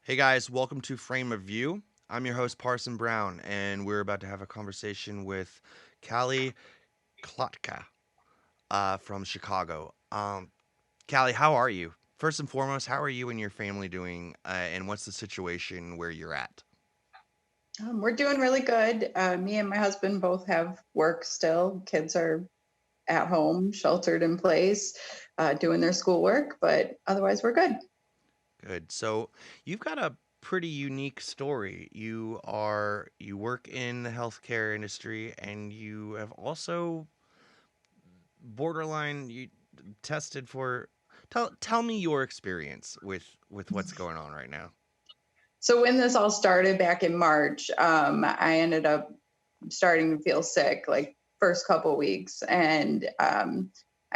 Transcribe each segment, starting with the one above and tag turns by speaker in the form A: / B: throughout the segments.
A: Hey guys, welcome to Frame of View. I'm your host Parson Brown, and we're about to have a conversation with Callie Klotka from Chicago. Callie, how are you? First and foremost, how are you and your family doing, and what's the situation where you're at?
B: We're doing really good. Me and my husband both have work still. Kids are at home, sheltered in place, doing their schoolwork, but otherwise we're good.
A: Good. So you've got a pretty unique story. You work in the healthcare industry, and you have also borderline you tested for. Tell me your experience with what's going on right now.
B: So when this all started back in March, I ended up starting to feel sick like first couple weeks, and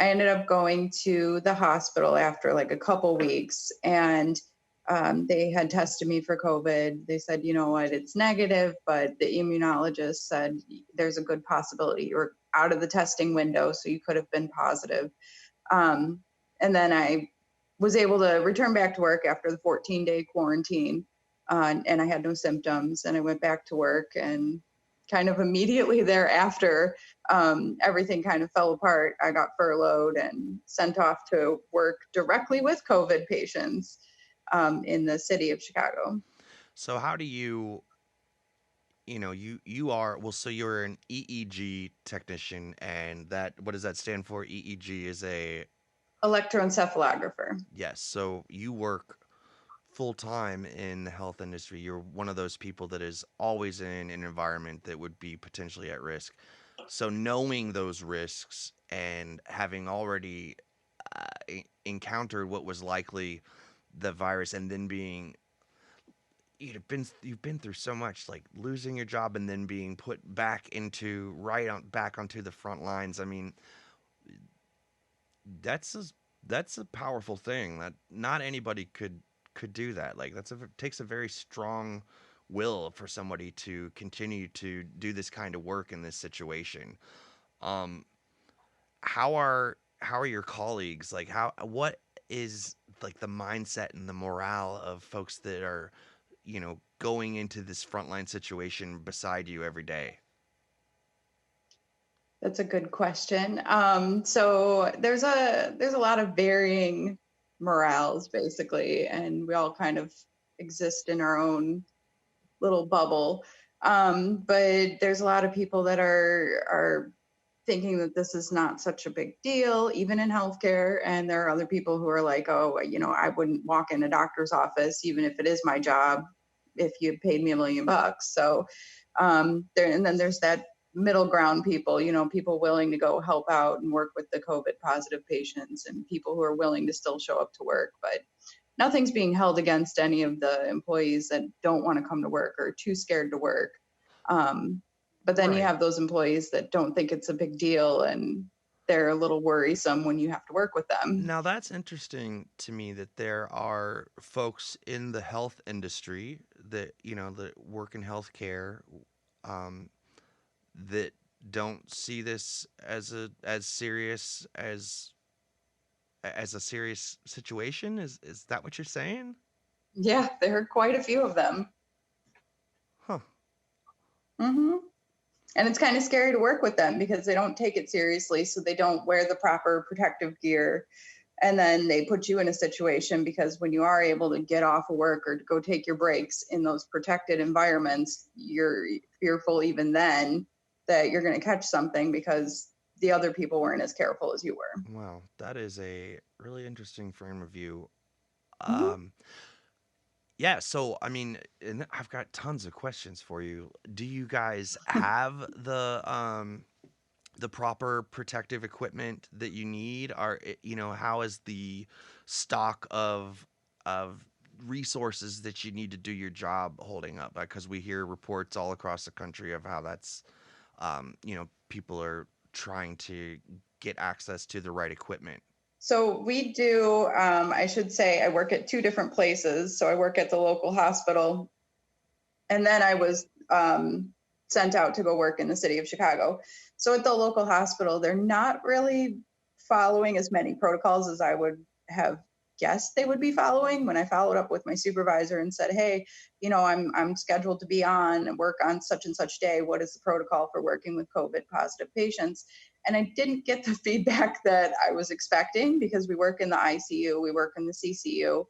B: I ended up going to the hospital after like a couple weeks, and they had tested me for COVID. They said, you know what, it's negative, but the immunologist said there's a good possibility you're out of the testing window, so you could have been positive. Um, and then I was able to return back to work after the 14-day quarantine, and I had no symptoms. And I went back to work, and kind of immediately thereafter, everything kind of fell apart. I got furloughed and sent off to work directly with COVID patients in the city of Chicago.
A: So how do you you are well so you're an EEG technician, and that what does that stand for? EEG is a
B: Electroencephalographer.
A: yes, so you work full time in the health industry. You're one of those people that is always in an environment that would be potentially at risk. So knowing those risks and having already encountered what was likely the virus, and then being you've been through so much, like losing your job and then being put back into back onto the front lines. I mean, that's a, that's a powerful thing that not anybody could do that. Like takes a very strong will for somebody to continue to do this kind of work in this situation. Um, how are your colleagues? Like what is like the mindset and the morale of folks that are going into this frontline situation beside you every day?
B: That's a good question. So there's a lot of varying morales basically, and we all kind of exist in our own little bubble. But there's a lot of people that are thinking that this is not such a big deal, even in healthcare. And there are other people who are like, oh, I wouldn't walk in a doctor's office, even if it is my job, if you paid me $1 million. So and then there's that middle ground people, people willing to go help out and work with the COVID positive patients, and people who are willing to still show up to work. But nothing's being held against any of the employees that don't want to come to work or are too scared to work. Um, but then you
A: Right.
B: have those employees that don't think it's a big deal, and they're a little worrisome when you have to work with them.
A: Now that's interesting to me that there are folks in the health industry that that work in healthcare, um, that don't see this as a serious situation. Is that what you're saying?
B: Yeah, there are quite a few of them.
A: Huh.
B: hmm And it's kind of scary to work with them because they don't take it seriously. So they don't wear the proper protective gear. And then they put you in a situation because when you are able to get off of work or to go take your breaks in those protected environments, you're fearful even then that you're going to catch something because the other people weren't as careful as you were.
A: Wow, that is a really interesting frame of view.
B: Mm-hmm.
A: Um, Yeah, so I mean, and I've got tons of questions for you. Do you guys have the proper protective equipment that you need? How is the stock of resources that you need to do your job holding up? Because we hear reports all across the country of how that's people are trying to get access to the right equipment.
B: So we do, I should say, I work at two different places. So I work at the local hospital, and then I was sent out to go work in the city of Chicago. So at the local hospital, they're not really following as many protocols as I would have guessed they would be following. When I followed up with my supervisor and said, hey, I'm scheduled to be on and work on such and such day. What is the protocol for working with COVID positive patients? And I didn't get the feedback that I was expecting, because we work in the ICU, we work in the CCU.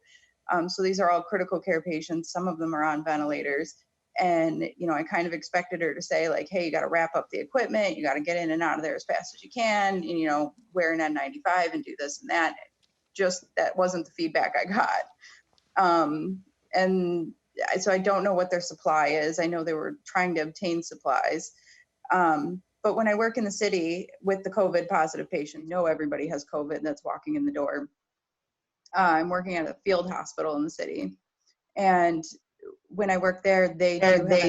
B: So these are all critical care patients. Some of them are on ventilators. And, I kind of expected her to say, like, hey, you got to wrap up the equipment. You got to get in and out of there as fast as you can, and, wear an N95 and do this and that. Just that wasn't the feedback I got. And so I don't know what their supply is. I know they were trying to obtain supplies. But when I work in the city with the COVID positive patient, everybody has COVID that's walking in the door. I'm working at a field hospital in the city. And when I work there, they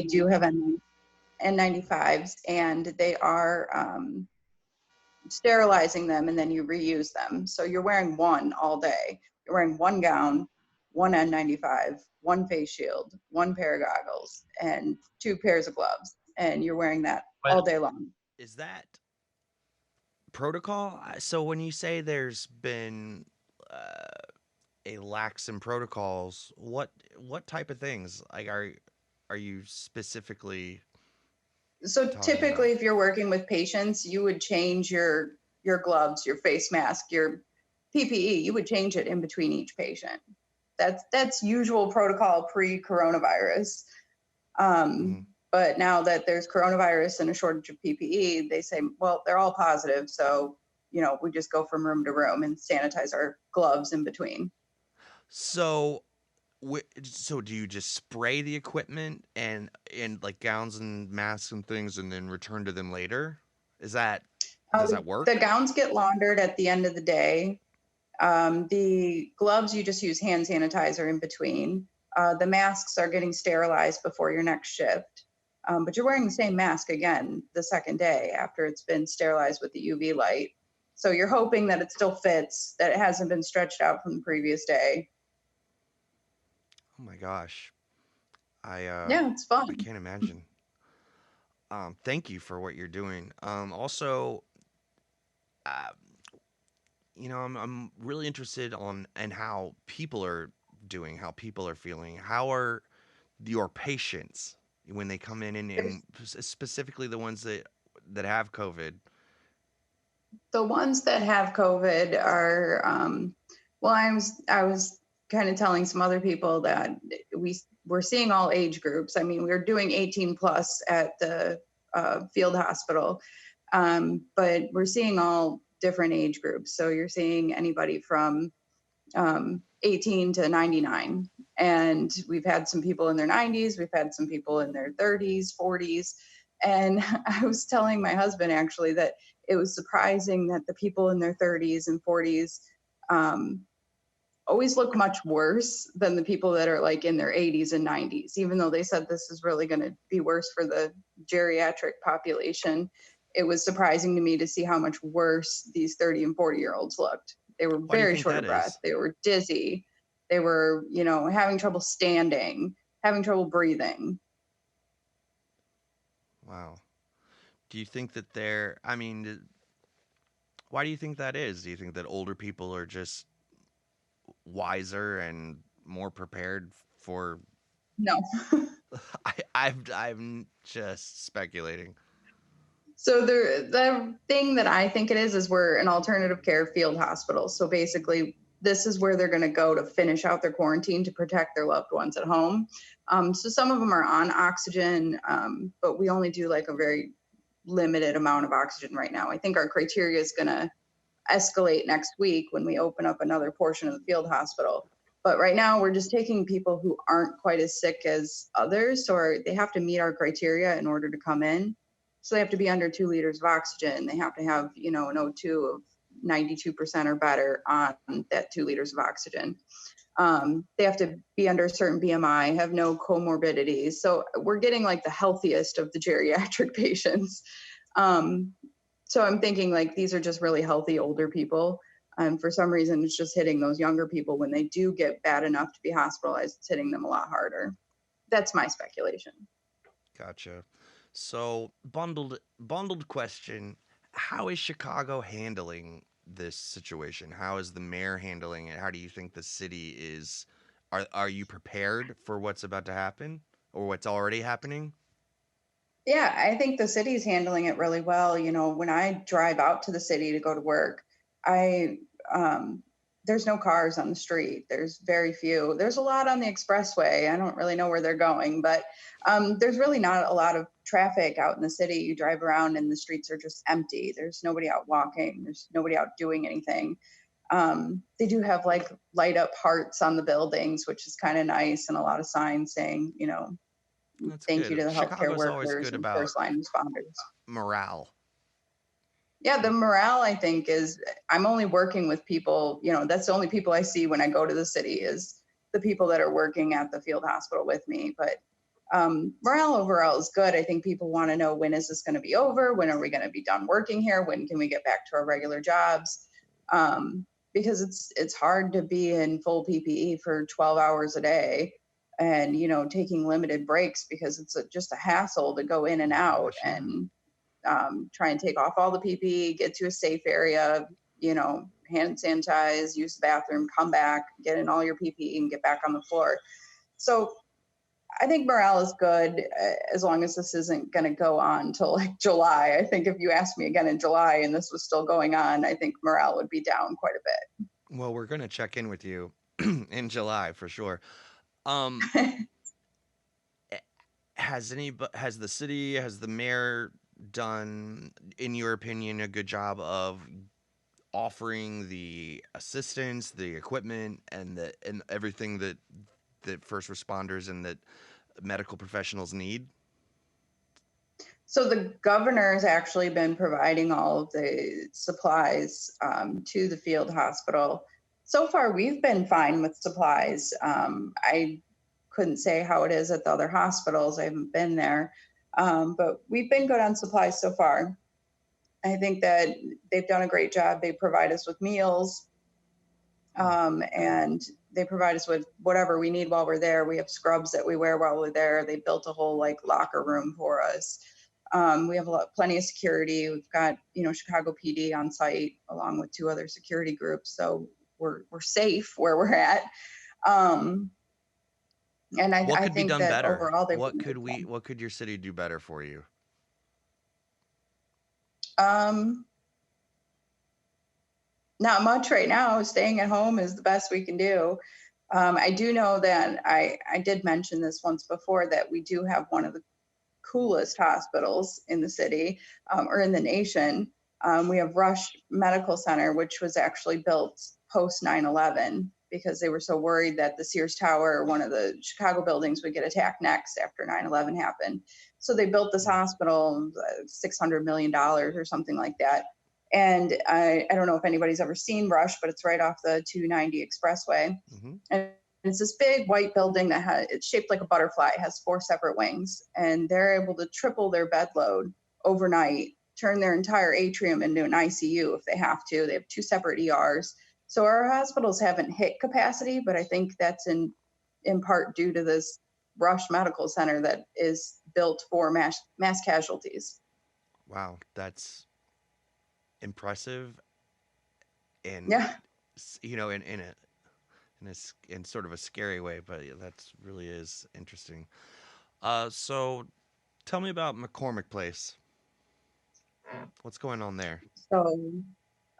B: do have N95s, and they are sterilizing them, and then you reuse them. So you're wearing one all day. You're wearing one gown, one N95, one face shield, one pair of goggles, and two pairs of gloves. And you're wearing that all
A: But
B: day long.
A: is that protocol? So when you say there's been a lax in protocols, what type of things like are you specifically
B: So
A: talking
B: typically,
A: about?
B: if you're working with patients, you would change your gloves, your face mask, your PPE. You would change it in between each patient. That's usual protocol pre-coronavirus.
A: Hmm.
B: But now that there's coronavirus and a shortage of PPE, they say, well, they're all positive, so we just go from room to room and sanitize our gloves in between.
A: So so do you just spray the equipment and like gowns and masks and things and then return to them later? Is that does that
B: The
A: work?
B: gowns get laundered at the end of the day. The gloves, you just use hand sanitizer in between. The masks are getting sterilized before your next shift. But you're wearing the same mask again the second day after it's been sterilized with the UV light. So you're hoping that it still fits, that it hasn't been stretched out from the previous day.
A: Oh my gosh. I
B: Yeah, it's fun.
A: I can't imagine. Thank you for what you're doing. Also, uh, I'm really interested on and how people are doing, how people are feeling. How are your patients when they come in and specifically the ones that have COVID?
B: The ones that have COVID are, well, I was kind of telling some other people that we're seeing all age groups. I mean, we're doing 18 plus at the field hospital, but we're seeing all different age groups. So you're seeing anybody from 18 to 99. And we've had some people in their 90s, we've had some people in their 30s, 40s. And I was telling my husband actually that it was surprising that the people in their 30s and 40s um, always look much worse than the people that are like in their 80s and 90s, even though they said this is really going to be worse for the geriatric population. It was surprising to me to see how much worse these 30 and 40-year-olds looked. They were
A: Why do you
B: very
A: think
B: short
A: that
B: of breath.
A: is?
B: They were dizzy. They were, having trouble standing, having trouble breathing.
A: Wow. Do you think that I mean, why do you think that is? Do you think that older people are just wiser and more prepared for
B: No.
A: I'm just speculating.
B: So the thing that I think it is we're an alternative care field hospital. So basically, this is where they're going to go to finish out their quarantine to protect their loved ones at home. So some of them are on oxygen, but we only do like a very limited amount of oxygen right now. I think our criteria is going to escalate next week when we open up another portion of the field hospital. But right now, we're just taking people who aren't quite as sick as others, or they have to meet our criteria in order to come in. So they have to be under 2 liters of oxygen. They have to have, an O2 of 92% or better on that 2 liters of oxygen. They have to be under a certain BMI, have no comorbidities. So we're getting like the healthiest of the geriatric patients. Um, so I'm thinking like these are just really healthy older people. And for some reason, it's just hitting those younger people when they do get bad enough to be hospitalized. It's hitting them a lot harder. That's my speculation.
A: Gotcha. So bundled question: how is Chicago handling this situation? How is the mayor handling it? How do you think the city is? Are you prepared for what's about to happen or what's already happening?
B: Yeah, I think the city's handling it really well. You know, when I drive out to the city to go to work, I um, there's no cars on the street. There's very few. There's a lot on the expressway. I don't really know where they're going, but there's really not a lot of traffic out in the city. You drive around and the streets are just empty. There's nobody out walking. There's nobody out doing anything. They do have like light up hearts on the buildings, which is kind of nice, and a lot of signs saying, you know,
A: That's
B: thank you
A: good.
B: to the healthcare
A: Chicago's always
B: workers
A: good
B: and
A: about
B: first line responders.
A: morale.
B: Yeah, the morale I think is I'm only working with people, you know, that's the only people I see when I go to the city is the people that are working at the field hospital with me. But morale overall is good. I think people want to know, when is this going to be over? When are we going to be done working here? When can we get back to our regular jobs? Because it's hard to be in full PPE for 12 hours a day, and you know, taking limited breaks, because it's just a hassle to go in and
A: Oh
B: out
A: gosh, yeah.
B: and try and take off all the PPE, get to a safe area, you know, hand sanitize, use the bathroom, come back, get in all your PPE, and get back on the floor. So I think morale is good, as long as this isn't going to go on till like July. I think if you asked me again in July and this was still going on, I think morale would be down quite a
A: Well, we're gonna check in with you in July for sure. Um,
B: bit.
A: has the city, has the mayor done, in your opinion, a good job of offering the assistance, the equipment, and everything that first responders and that medical professionals need?
B: So the governor has actually been providing all of the supplies to the field hospital. So far, we've been fine with supplies. I couldn't say how it is at the other hospitals. I haven't been there, but we've been good on supplies so far. I think that they've done a great job. They provide us with meals, and they provide us with whatever we need while we're there. We have scrubs that we wear while we're there. They built a whole like locker room for us. We have plenty of security. We've got, you know, Chicago PD on site along with two other security groups, so we're safe where we're at. Um, and
A: What
B: I
A: could be
B: think
A: done
B: that
A: better?
B: overall they've been good.
A: What could your city do better for you?
B: Um, Not much right now. Staying at home is the best we can do. I do know that I did mention this once before, that we do have one of the coolest hospitals in the city, or in the nation. We have Rush Medical Center, which was actually built post 9/11 because they were so worried that the Sears Tower, one of the Chicago buildings, would get attacked next after 9/11 happened. So they built this hospital, $600 million or something like that. And I don't know if anybody's ever seen Rush, but it's right off the 290 expressway.
A: Hmm.
B: And it's this big white building that it's shaped like a butterfly. It has four separate wings, and they're able to triple their bed load overnight, turn their entire atrium into an ICU if they have to. They have two separate ERs. So our hospitals haven't hit capacity, but I think that's in part due to this Rush Medical Center that is built for mass casualties.
A: Wow, that's impressive, and
B: Yeah.
A: in sort of a scary way, but yeah, that's really is interesting. So tell me about McCormick Place. What's going on there?
B: So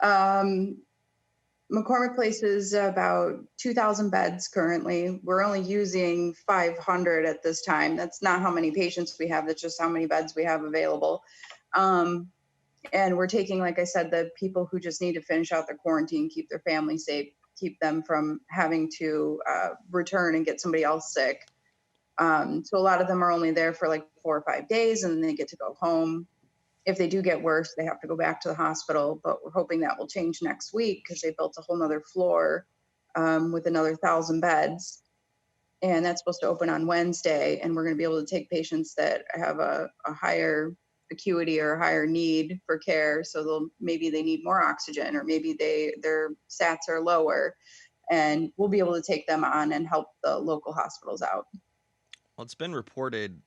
B: um, McCormick Place is about 2,000 beds currently. We're only using 500 at this time. That's not how many patients we have, that's just how many beds we have available. Um, and we're taking, like I said, the people who just need to finish out their quarantine, keep their family safe, keep them from having to return and get somebody else sick. So a lot of them are only there for like 4 or 5 days, and then they get to go home. If they do get worse, they have to go back to the hospital, but we're hoping that will change next week because they built a whole nother floor with another 1,000 beds. And that's supposed to open on Wednesday. And we're going to be able to take patients that have a higher acuity or a higher need for care. So maybe they need more oxygen, or maybe their sats are lower. And we'll be able to take them on and help the local hospitals out.
A: Well, it's been reported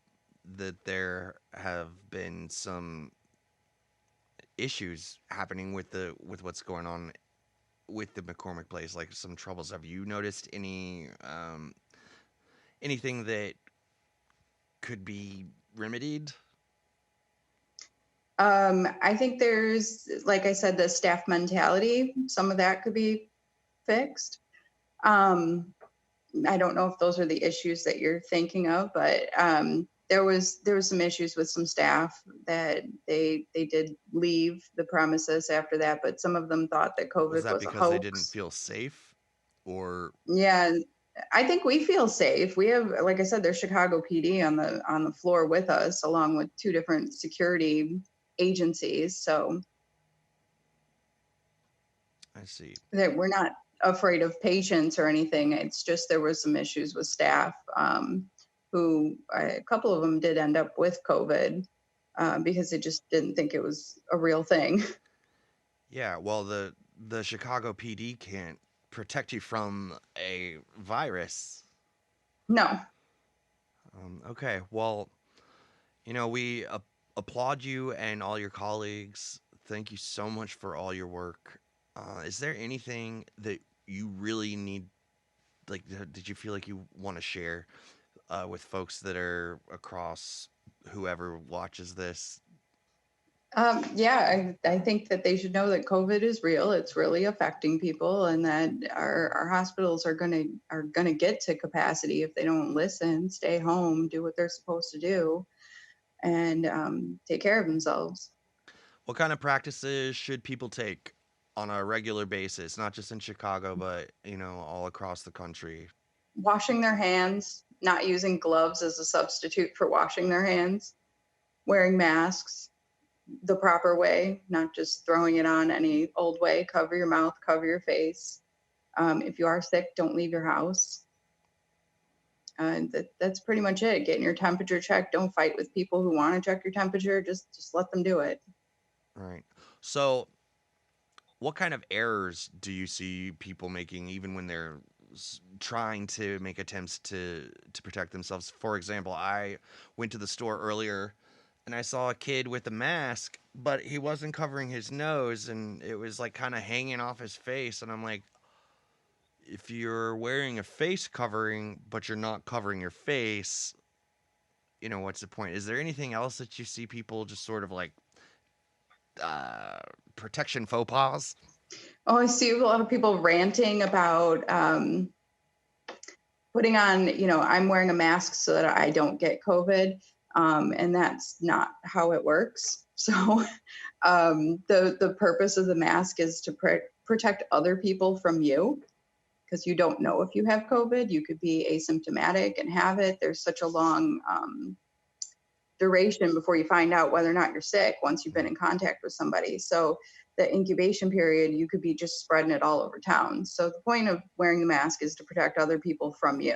A: that there have been some issues happening with what's going on with the McCormick Place, like some troubles. Have you noticed anything that could be remedied?
B: I think there's, like I said, the staff mentality. Some of that could be fixed. Um, I don't know if those are the issues that you're thinking of, but there was some issues with some staff that they did leave the premises after that, but some of them thought that
A: Was
B: COVID
A: that
B: was a
A: because they didn't
B: hoax.
A: feel safe, or
B: Yeah, I think we feel safe. We have, like I said, there's Chicago PD on the floor with us, along with two different security agencies. So
A: I see?
B: that we're not afraid of patients or anything. It's just there was some issues with staff, who a couple of them did end up with COVID, because they just didn't think it was a real thing.
A: Yeah, well, the Chicago PD can't protect you from a virus.
B: No.
A: Okay, well, we applaud you and all your colleagues. Thank you so much for all your work. Is there anything that you really need, like, did you feel like you want to share with folks that are across whoever watches this?
B: Yeah, I think that they should know that COVID is real. It's really affecting people, and that our hospitals are gonna get to capacity if they don't listen, stay home, do what they're supposed to do, and take care of themselves.
A: What kind of practices should people take on a regular basis, not just in Chicago, but all across the country?
B: Washing their hands, not using gloves as a substitute for washing their hands, wearing masks the proper way, not just throwing it on any old way. Cover your mouth, cover your face. If you are sick, don't leave your house. That's pretty much it. Getting your temperature checked. Don't fight with people who want to check your temperature. Just let them do it.
A: Right. So, what kind of errors do you see people making, even when they're trying to make attempts to protect themselves? For example, I went to the store earlier and I saw a kid with a mask, but he wasn't covering his nose, and it was like kind of hanging off his face. And I'm like, if you're wearing a face covering but you're not covering your face, what's the point? Is there anything else that you see people just sort of like uh, protection faux pas?
B: Oh, I see a lot of people ranting about putting on, I'm wearing a mask so that I don't get COVID. And that's not how it works. So the purpose of the mask is to protect other people from you, because you don't know if you have COVID. You could be asymptomatic and have it. There's such a long duration before you find out whether or not you're sick once you've been in contact with somebody. So the incubation period, you could be just spreading it all over town. So the point of wearing the mask is to protect other people from you.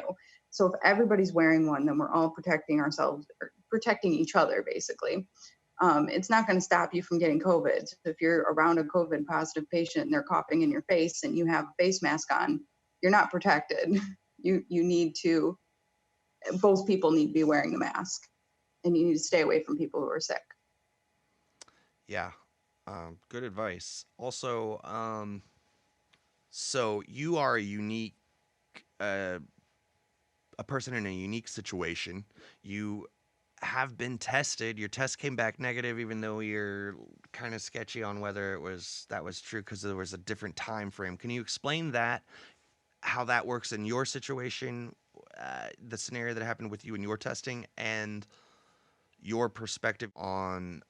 B: So if everybody's wearing one, then we're all protecting ourselves, or protecting each other, basically. It's not going to stop you from getting COVID. So if you're around a COVID positive patient and they're coughing in your face and you have a face mask on, you're not protected. You need to, both people need to be wearing the mask, and you need to stay away from people who are sick.
A: Yeah, good advice. Also, so you are uh, a person in a unique situation. You have been tested. Your test came back negative, even though you're kind of sketchy on whether that was true because there was a different time frame. Can you explain that? How that works in your situation, the scenario that happened with you in your testing, and your perspective on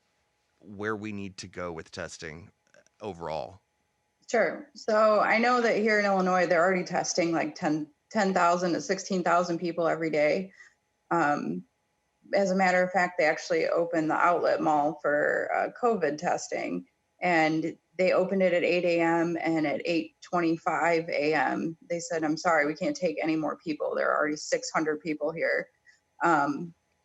A: where we need to go with testing overall.
B: Sure. So I know that here in Illinois, they're already testing like 10,000 to 16,000 people every day. As a matter of fact, they actually opened the outlet mall for COVID testing, and they opened it at 8 a.m. and at 8:25 a.m. they said, "I'm sorry, we can't take any more people. There are already 600 people here,"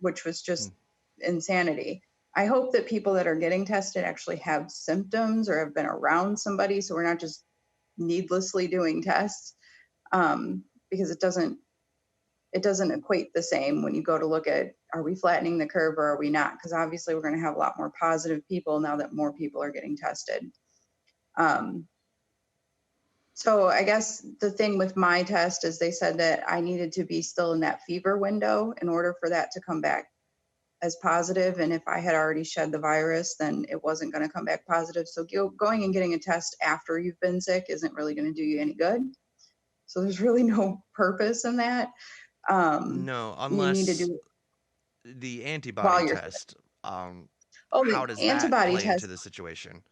B: which was
A: Hmm.
B: just insanity. I hope that people that are getting tested actually have symptoms or have been around somebody, so we're not just needlessly doing tests, because it doesn't it doesn't equate the same when you go to look at, are we flattening the curve or are we not? Because obviously we're going to have a lot more positive people now that more people are getting tested. Um, so I guess the thing with my test is they said that I needed to be still in that fever window in order for that to come back as positive. And if I had already shed the virus, then it wasn't going to come back positive. So going and getting a test after you've been sick isn't really going to do you any good. So there's really no purpose in that.
A: No,
B: You need to
A: unless
B: do it
A: the antibody
B: while you're sick.
A: test.
B: Oh,
A: How
B: the
A: does that
B: antibody
A: play into
B: test.
A: the situation?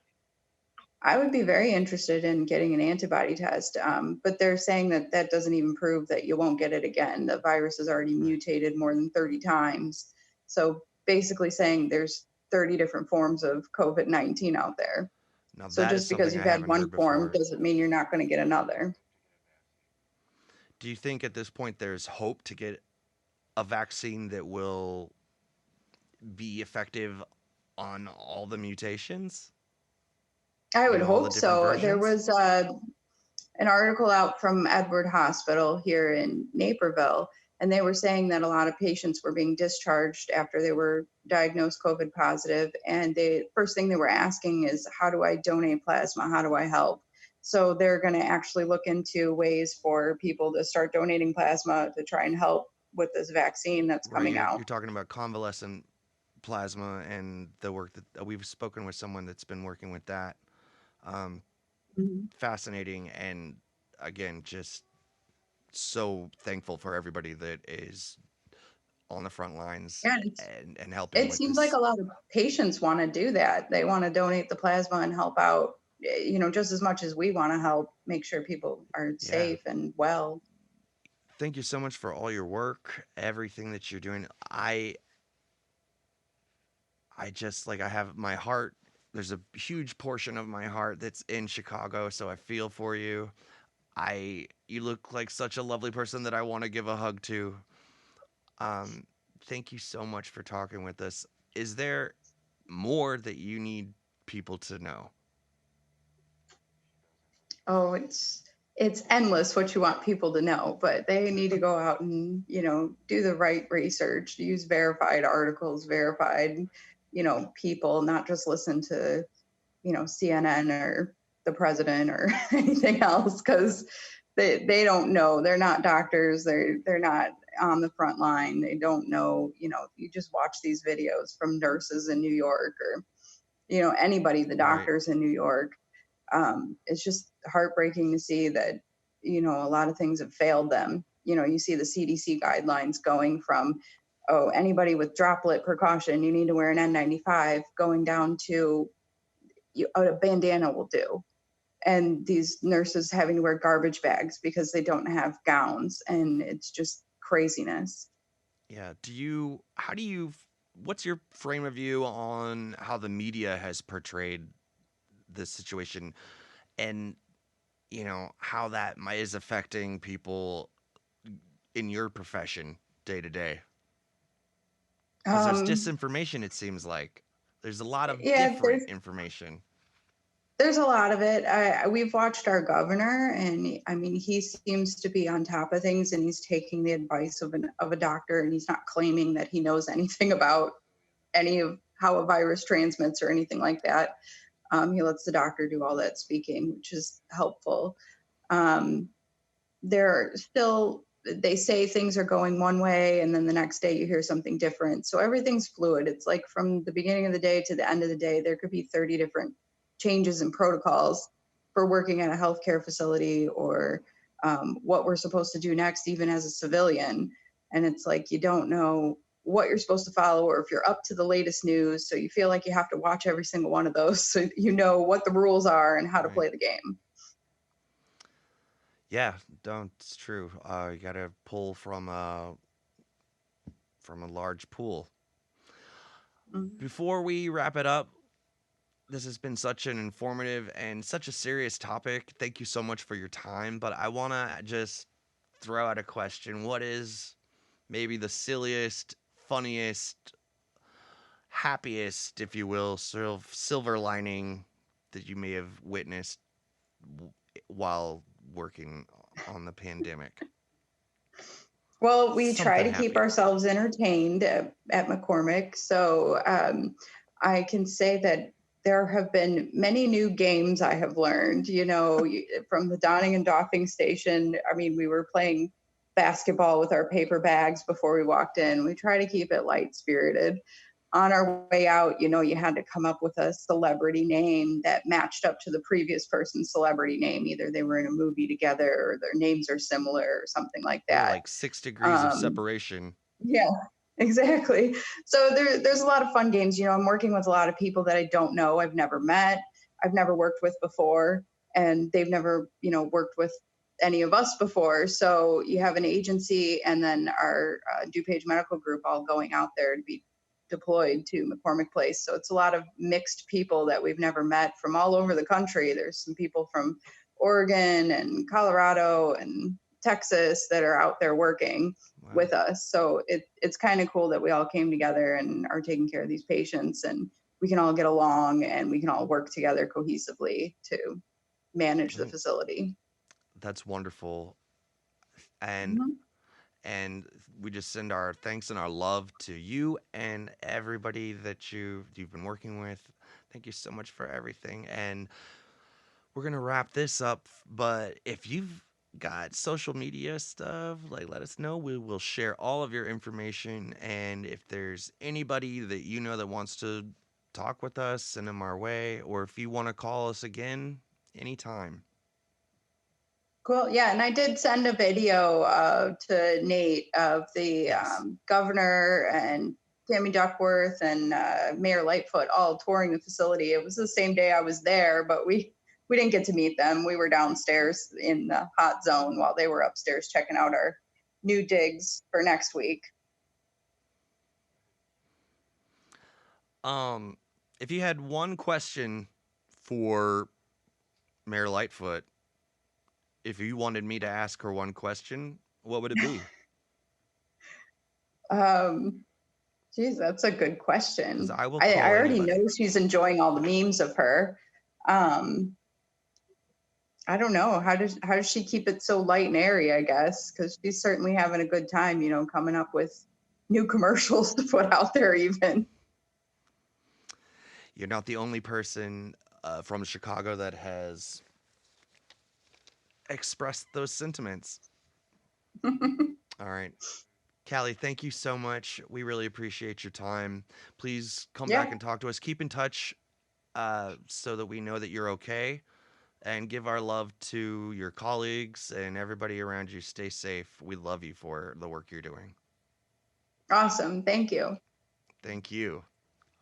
B: I would be very interested in getting an antibody test, but they're saying that that doesn't even prove that you won't get it again. The virus has already
A: Right.
B: mutated more than 30 times. So basically saying there's 30 different forms of COVID-19 out there.
A: Now
B: So
A: that is
B: just because
A: something
B: you've
A: I
B: had
A: haven't
B: one
A: heard
B: form
A: before.
B: doesn't mean you're not going to get another.
A: Do you think at this point there's hope to get a vaccine that will be effective on all the mutations?
B: I would
A: All the
B: hope
A: different
B: so. There
A: versions?
B: was an article out from Edward Hospital here in Naperville, and they were saying that a lot of patients were being discharged after they were diagnosed COVID positive, and the first thing they were asking is, "How do I donate plasma? How do I help?" So they're going to actually look into ways for people to start donating plasma to try and help with this vaccine that's
A: Right,
B: coming
A: you're
B: out.
A: talking about convalescent plasma and the work that we've spoken with someone that's been working with that. Um,
B: Mhm.
A: Fascinating, and again, just so thankful for everybody that is on the front lines
B: Yeah,
A: and helping
B: it
A: with
B: seems like
A: this.
B: a lot of patients want to do that. They want to donate the plasma and help out, just as much as we want to help make sure people are
A: Yeah.
B: safe and well.
A: Thank you so much for all your work, everything that you're doing. I just like I have my heart. There's a huge portion of my heart that's in Chicago, so I feel for you. You look like such a lovely person that I want to give a hug to. Um, Thank you so much for talking with us. Is there more that you need people to know?
B: Oh, it's endless what you want people to know, but they need to go out and, do the right research, use verified articles, verified, people, not just listen to, CNN or the president or anything else, because they don't know. They're not doctors. They're not on the front line. They don't know. You just watch these videos from nurses in New York or anybody, the
A: Right.
B: doctors in New York. It's just heartbreaking to see that a lot of things have failed them. You see the CDC guidelines going from, oh, anybody with droplet precaution, you need to wear an N95, going down to a bandana will do. And these nurses having to wear garbage bags because they don't have gowns. And it's just craziness.
A: Yeah. What's your frame of view on how the media has portrayed this situation and, how is affecting people in your profession day to day? Because there's
B: Um,
A: disinformation, it seems like. There's a lot of
B: yeah,
A: different information.
B: there's a lot of it. We've watched our governor, and I mean, he seems to be on top of things, and he's taking the advice of a doctor, and he's not claiming that he knows anything about any of how a virus transmits or anything like that. He lets the doctor do all that speaking, which is helpful. Um, they're still they say things are going one way and then the next day you hear something different, so everything's fluid. It's like from the beginning of the day to the end of the day there could be 30 different changes in protocols for working at a healthcare facility, or what we're supposed to do next even as a civilian. And it's like you don't know what you're supposed to follow or if you're up to the latest news, so you feel like you have to watch every single one of those so you know what the rules are and how to
A: Right.
B: play the game.
A: Yeah, don't. It's true. You got to pull from a large pool.
B: Mhm.
A: Before we wrap it up, this has been such an informative and such a serious topic. Thank you so much for your time. But I want to just throw out a question. What is maybe the silliest, funniest, happiest, if you will, sort of silver lining that you may have witnessed while working on the pandemic?
B: Well, we try
A: something
B: to keep
A: happy.
B: ourselves entertained at McCormick. So I can say that there have been many new games I have learned, from the donning and doffing station. I mean, we were playing basketball with our paper bags before we walked in. We try to keep it light spirited. On our way out, you had to come up with a celebrity name that matched up to the previous person's celebrity name. Either they were in a movie together or their names are similar or something like
A: Oh,
B: that.
A: like 6 degrees of
B: Um,
A: separation.
B: yeah, exactly. So there's a lot of fun games. I'm working with a lot of people that I don't know, I've never met, I've never worked with before, and they've never, worked with any of us before. So you have an agency and then our DuPage Medical Group all going out there to be deployed to McCormick Place. So it's a lot of mixed people that we've never met from all over the country. There's some people from Oregon and Colorado and Texas that are out there working
A: Wow.
B: with us. So it's kind of cool that we all came together and are taking care of these patients, and we can all get along and we can all work together cohesively to manage the
A: Oh,
B: facility.
A: that's wonderful. And
B: Mhm.
A: and we just send our thanks and our love to you and everybody that you've been working with. Thank you so much for everything. And we're gonna wrap this up. But if you've got social media stuff, like let us know. We will share all of your information. And if there's anybody that you know that wants to talk with us, send them our way. Or if you want to call us again, anytime.
B: Cool. Yeah, and I did send a video to Nate of the
A: Yes.
B: governor and Tammy Duckworth and Mayor Lightfoot all touring the facility. It was the same day I was there, but we didn't get to meet them. We were downstairs in the hot zone while they were upstairs checking out our new digs for next week.
A: Um, if you had one question for Mayor Lightfoot, if you wanted me to ask her one question, what would it be?
B: Um, Geez, that's a good
A: Because
B: question.
A: I will
B: I
A: call
B: already
A: anybody.
B: know she's enjoying all the memes of her. Um, I don't know how does she keep it so light and airy? I guess because she's certainly having a good time, coming up with new commercials to put out there. Even
A: You're not the only person from Chicago that has expressed those sentiments. All right. Callie, thank you so much. We really appreciate your time. Please come back
B: yeah,
A: and talk to us. Keep in touch so that we know that you're okay. And give our love to your colleagues and everybody around you. Stay safe. We love you for the work you're doing.
B: awesome. Thank you.
A: Thank you.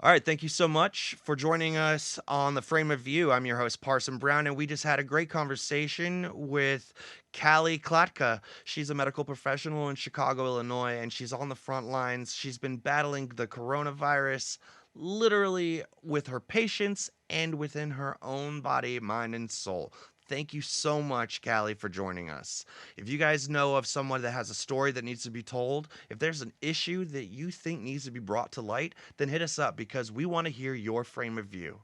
A: All right, thank you so much for joining us on the Frame of View. I'm your host Parson Brown, and we just had a great conversation with Callie Klotka. She's a medical professional in Chicago, Illinois, and she's on the front lines. She's been battling the coronavirus literally with her patients and within her own body, mind, and soul. Thank you so much, Callie, for joining us. If you guys know of someone that has a story that needs to be told, if there's an issue that you think needs to be brought to light, then hit us up because we want to hear your frame of view.